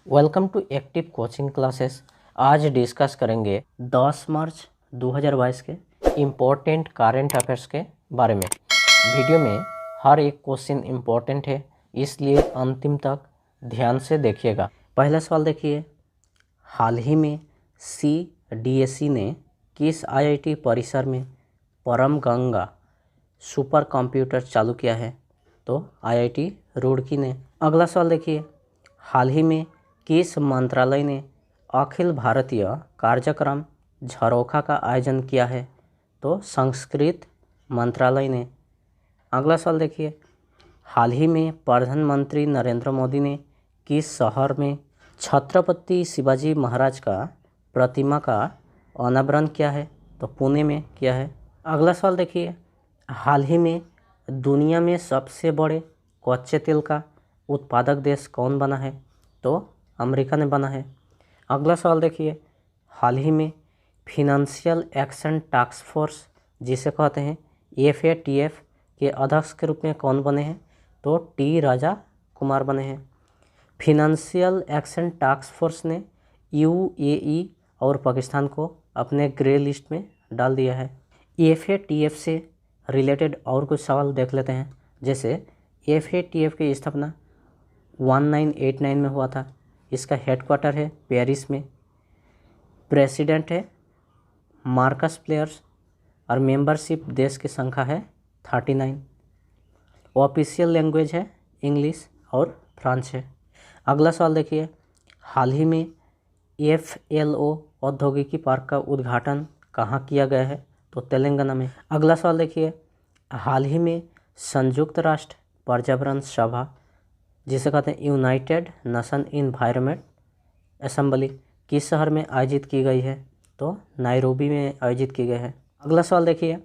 Welcome to active coaching classes. आज discuss करेंगे 10 मार्च 2022 के इम्पोर्टेंट करंट अफेयर्स के बारे में। वीडियो में हर एक क्वेश्चन इम्पोर्टेंट है, इसलिए अंतिम तक ध्यान से देखिएगा। पहला सवाल देखिए, हाल ही में CDSE ने किस IIT परिसर में परम गंगा सुपर कंप्यूटर चालू किया है? तो IIT रुड़की ने। अगला सवाल देखिए, हाल ही में किस मंत्रालय ने अखिल भारतीय कार्यक्रम झरोखा का आयोजन किया है? तो संस्कृत मंत्रालय ने। अगला सवाल देखिए, हाल ही में प्रधानमंत्री नरेंद्र मोदी ने किस शहर में छत्रपति शिवाजी महाराज का प्रतिमा का अनावरण किया है? तो पुणे में किया है। अगला सवाल देखिए, हाल ही में दुनिया में सबसे बड़े कच्चे तेल का उत्पादक देश कौन बना है? तो अमेरिका ने बना है। अगला सवाल देखिए, हाल ही में फिनंशियल एक्शन टास्क फोर्स जिसे कहते हैं FATF के अध्यक्ष के रूप में कौन बने हैं? तो T राजा कुमार बने हैं। फिनंशियल एक्शन टास्क फोर्स ने UAE और पाकिस्तान को अपने ग्रे लिस्ट में डाल दिया है। FATF से रिलेटेड और कुछ सवाल देख लेते हैं। जैसे FATF की स्थापना 1989 में हुआ था। इसका हेडक्वार्टर है पेरिस में। प्रेसिडेंट है मार्कस प्लेयर्स और मेंबरशिप देश की संख्या है 39। ऑफिशियल लैंग्वेज है इंग्लिश और फ्रांस है। अगला सवाल देखिए, हाल ही में FLO औद्योगिकी पार्क का उद्घाटन कहाँ किया गया है? तो तेलंगाना में। अगला सवाल देखिए, हाल ही में संयुक्त राष्ट्र पर्यावरण सभा जिसे कहते हैं यूनाइटेड नेशन इन्वायरमेंट असेंबली किस शहर में आयोजित की गई है? तो नायरोबी में आयोजित की गई है। अगला सवाल देखिए,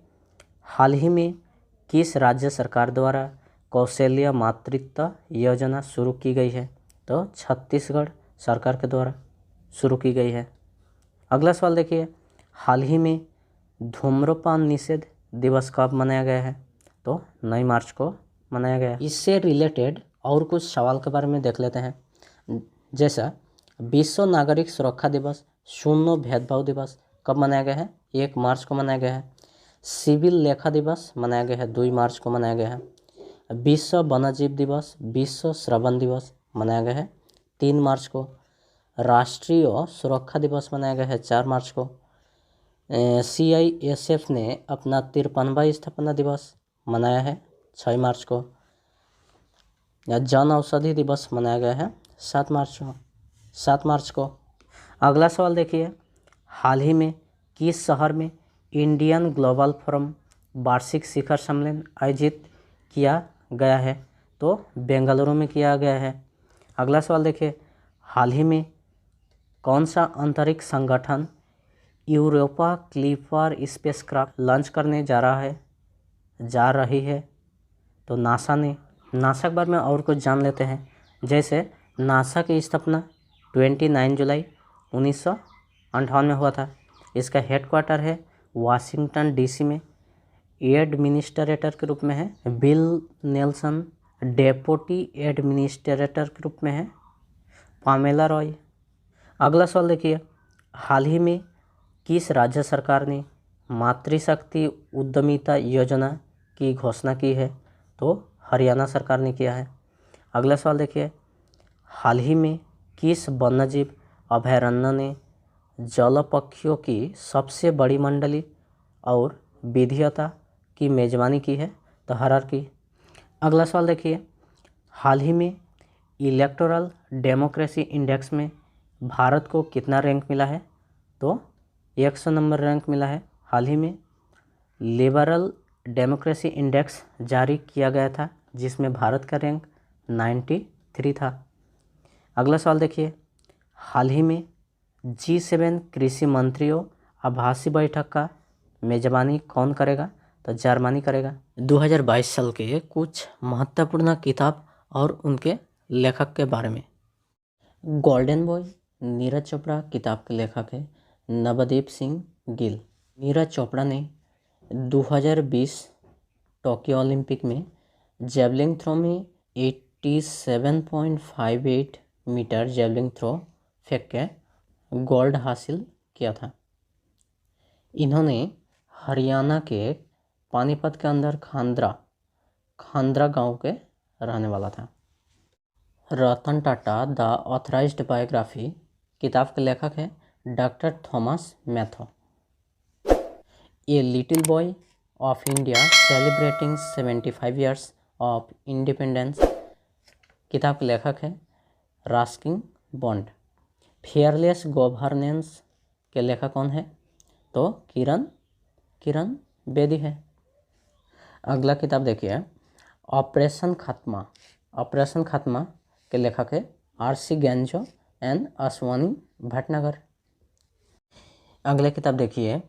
हाल ही में किस राज्य सरकार द्वारा कौशल्य मातृत्व योजना शुरू की गई है? तो छत्तीसगढ़ सरकार के द्वारा शुरू की गई है। अगला सवाल देखिए, हाल ही में धूम्रपान निषेध दिवस कब मनाया गया है? तो 9 मार्च को मनाया गया। इससे रिलेटेड और कुछ सवाल के बारे में देख लेते हैं। जैसा विश्व नागरिक सुरक्षा दिवस, शून्य भेदभाव दिवस कब मनाया गया है? 1 मार्च को मनाया गया है। सिविल लेखा दिवस मनाया गया है 2 मार्च को मनाया गया है। विश्व वन्यजीव दिवस, विश्व श्रवण दिवस मनाया गया है 3 मार्च को। राष्ट्रीय सुरक्षा दिवस मनाया गया है 4 मार्च को। CISF ने अपना 53वां स्थापना दिवस मनाया है 6 मार्च को। जन औषधि दिवस मनाया गया है 7 मार्च को। अगला सवाल देखिए, हाल ही में किस शहर में इंडियन ग्लोबल फोरम वार्षिक शिखर सम्मेलन आयोजित किया गया है? तो बेंगलुरु में किया गया है। अगला सवाल देखिए, हाल ही में कौन सा अंतरिक्ष संगठन यूरोपा क्लिपर स्पेसक्राफ्ट लॉन्च करने जा रही है? तो नासा ने। नासा के बारे में और कुछ जान लेते हैं। जैसे नासा की स्थापना 29 जुलाई 1958 में हुआ था। इसका हेडक्वार्टर है वाशिंगटन DC में। एडमिनिस्ट्रेटर के रूप में है बिल नेल्सन। डेप्यूटी एडमिनिस्ट्रेटर के रूप में है पामेला रॉय। अगला सवाल देखिए, हाल ही में किस राज्य सरकार ने मातृशक्ति उद्यमिता योजना की घोषणा की है? तो हरियाणा सरकार ने किया है। अगला सवाल देखिए, हाल ही में किस वन्यजीव अभयारण्य ने जल पक्षियों की सबसे बड़ी मंडली और विविधता की मेजबानी की है? तो हरार की। अगला सवाल देखिए, हाल ही में इलेक्टोरल डेमोक्रेसी इंडेक्स में भारत को कितना रैंक मिला है? तो 100 नंबर रैंक मिला है। हाल ही में लिबरल डेमोक्रेसी इंडेक्स जारी किया गया था जिसमें भारत का रैंक 93 था। अगला सवाल देखिए, हाल ही में G7 कृषि मंत्रियों आभासी बैठक का मेजबानी कौन करेगा? तो जर्मनी करेगा। 2022 साल के कुछ महत्वपूर्ण किताब और उनके लेखक के बारे में। गोल्डन बॉय नीरज चोपड़ा किताब के लेखक है नवदीप सिंह गिल। नीरज चोपड़ा ने 2020 टोक्यो ओलंपिक में जेवलिन थ्रो में 87.58 मीटर जेवलिन थ्रो फेंक के गोल्ड हासिल किया था। इन्होंने हरियाणा के पानीपत के अंदर खांद्रा गांव के रहने वाला था। Ratan Tata the authorised biography किताब के लेखक है doctor Thomas Mathew. A little boy of India celebrating 75 years of independence किताब के लेखक है रस्किन बॉन्ड। फेयरलेस गवर्नेंस के लेखक कौन है? तो किरण बेदी है। अगला किताब देखिए ऑपरेशन खात्मा के लेखक है आर.सी. गैंजो एंड अश्वनी भटनागर। अगला किताब देखिए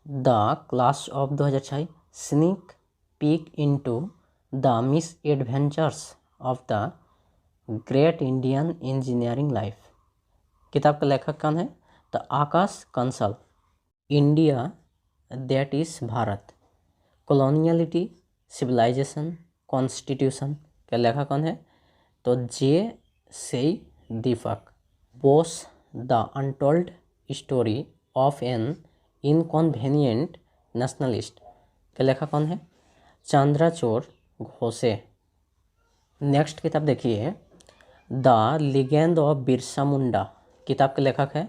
the class of 2006 sneak peek into the misadventures of the great Indian engineering life किताब का लेखक कौन है? तो Akash Kansal. India that is Bharat coloniality civilisation constitution के लेखक कौन है? तो J Sai Deepak. Bose the untold story of an inconvenient nationalist के लेखक कौन है? चंद्रचूड़ घोषे। नेक्स्ट किताब देखिए the legend of Birsa Munda किताब के लेखक है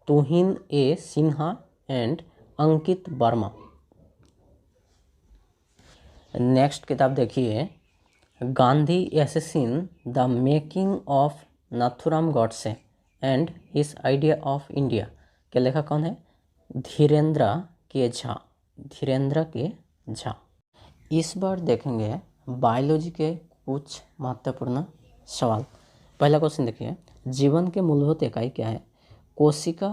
Tuhin A Sinha and Ankit Verma. Next किताब देखिए Gandhi assassin the making of Nathuram Godse and his idea of India के लेखक कौन है? धीरेन्द्र के झा। इस बार देखेंगे बायोलॉजी के कुछ महत्वपूर्ण सवाल। पहला क्वेश्चन देखिए जीवन के मूलभूत इकाई क्या है? कोशिका,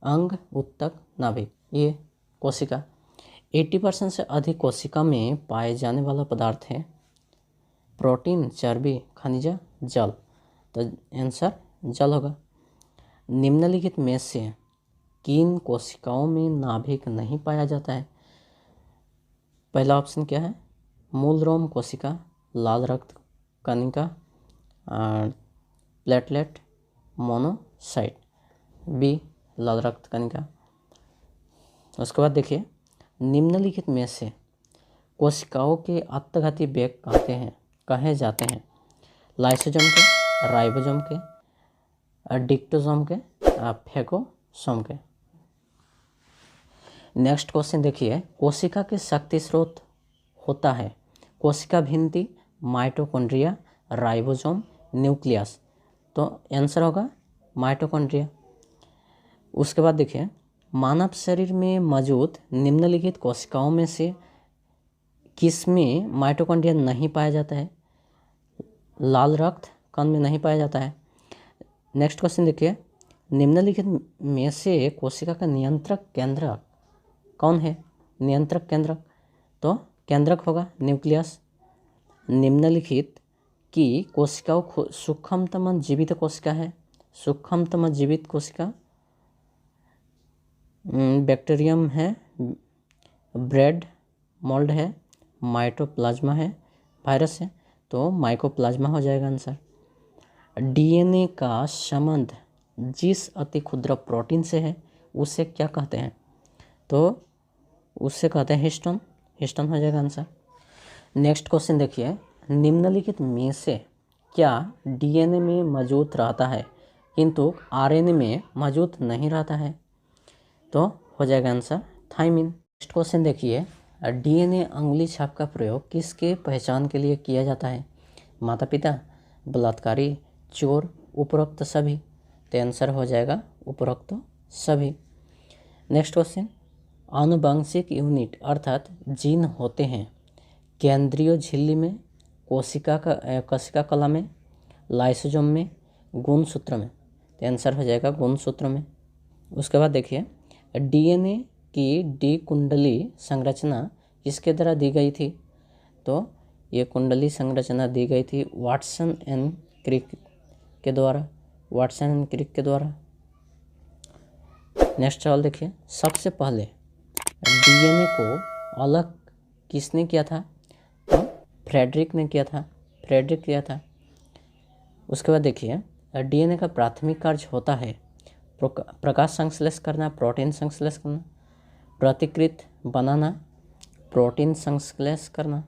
अंग, उत्तक, नाभिक। ये कोशिका। 80% से अधिक कोशिका में पाए जाने वाला पदार्थ है प्रोटीन, चर्बी, खनिज, जल। तो आंसर जल होगा। निम्नलिखित में से किन कोशिकाओं में नाभिक नहीं पाया जाता है? पहला ऑप्शन क्या है? मूल रोम कोशिका, लाल रक्त कणिका, प्लेटलेट, मोनोसाइट। बी लाल रक्त कणिका। उसके बाद देखिए निम्नलिखित में से कोशिकाओं के आत्मघाती वेग कहे जाते हैं? लाइसोसोम के, राइबोसोम के, डिक्टोसोम के, फेगोसोम के। नेक्स्ट क्वेश्चन देखिए कोशिका के शक्ति स्रोत होता है कोशिका भित्ति, माइटोकॉन्ड्रिया, राइबोसोम, न्यूक्लियस। तो आंसर होगा माइटोकॉन्ड्रिया। उसके बाद देखिए मानव शरीर में मौजूद निम्नलिखित कोशिकाओं में से किसमें माइटोकॉन्ड्रिया नहीं पाया जाता है? लाल रक्त कण में नहीं पाया जाता है। नेक्स्ट क्वेश्चन देखिए निम्नलिखित में से कोशिका का नियंत्रक केंद्रक कौन है? नियंत्रक केंद्रक तो केंद्रक होगा न्यूक्लियस। निम्नलिखित की कोशिकाओं सूक्ष्मतम जीवित कोशिका है? सूक्ष्मतम जीवित कोशिका बैक्टीरियम है, ब्रेड मोल्ड है, माइटोप्लाज्मा है, वायरस है। तो माइकोप्लाज्मा हो जाएगा आंसर। डीएनए का संबंध जिस अति क्षुद्र प्रोटीन से है उसे क्या कहते हैं? तो उससे कहते हैं हिस्टोन हो जाएगा आंसर। नेक्स्ट क्वेश्चन देखिए निम्नलिखित में से क्या डीएनए में मौजूद रहता है किंतु आरएनए में मौजूद नहीं रहता है? तो हो जाएगा आंसर थायमिन। नेक्स्ट क्वेश्चन देखिए डीएनए अंगुली छाप का प्रयोग किसके पहचान के लिए किया जाता है? माता पिता, बलात्कारी, चोर, उपरोक्त सभी। तो आंसर हो जाएगा उपरोक्त सभी। नेक्स्ट क्वेश्चन आनुवंशिक यूनिट अर्थात जीन होते हैं केंद्रीय झिल्ली में, कोशिका कला में, लाइसोसोम में, गुणसूत्र में। तो आंसर हो जाएगा गुणसूत्र में। उसके बाद देखिए डीएनए की डी कुंडली संरचना किसके द्वारा दी गई थी? तो ये कुंडली संरचना दी गई थी वाटसन एंड क्रिक के द्वारा। नेक्स्ट सवाल देखिए सबसे पहले डीएनए को अलग किसने किया था? तो फ्रेडरिक ने किया था। उसके बाद देखिए डीएनए का प्राथमिक कार्य होता है प्रकाश संश्लेष करना, प्रोटीन संश्लेष करना, प्रतिकृत बनाना, प्रोटीन संश्लेष करना।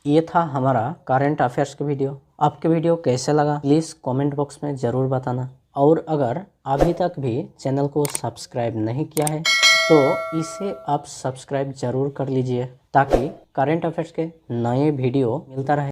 ये था हमारा करंट अफेयर्स का वीडियो। आपके वीडियो कैसे लगा प्लीज़ कमेंट बॉक्स में ज़रूर बताना। और अगर अभी तक भी चैनल को सब्सक्राइब नहीं किया है तो इसे आप सब्सक्राइब ज़रूर कर लीजिए ताकि करंट अफेयर्स के नए वीडियो मिलता रहे।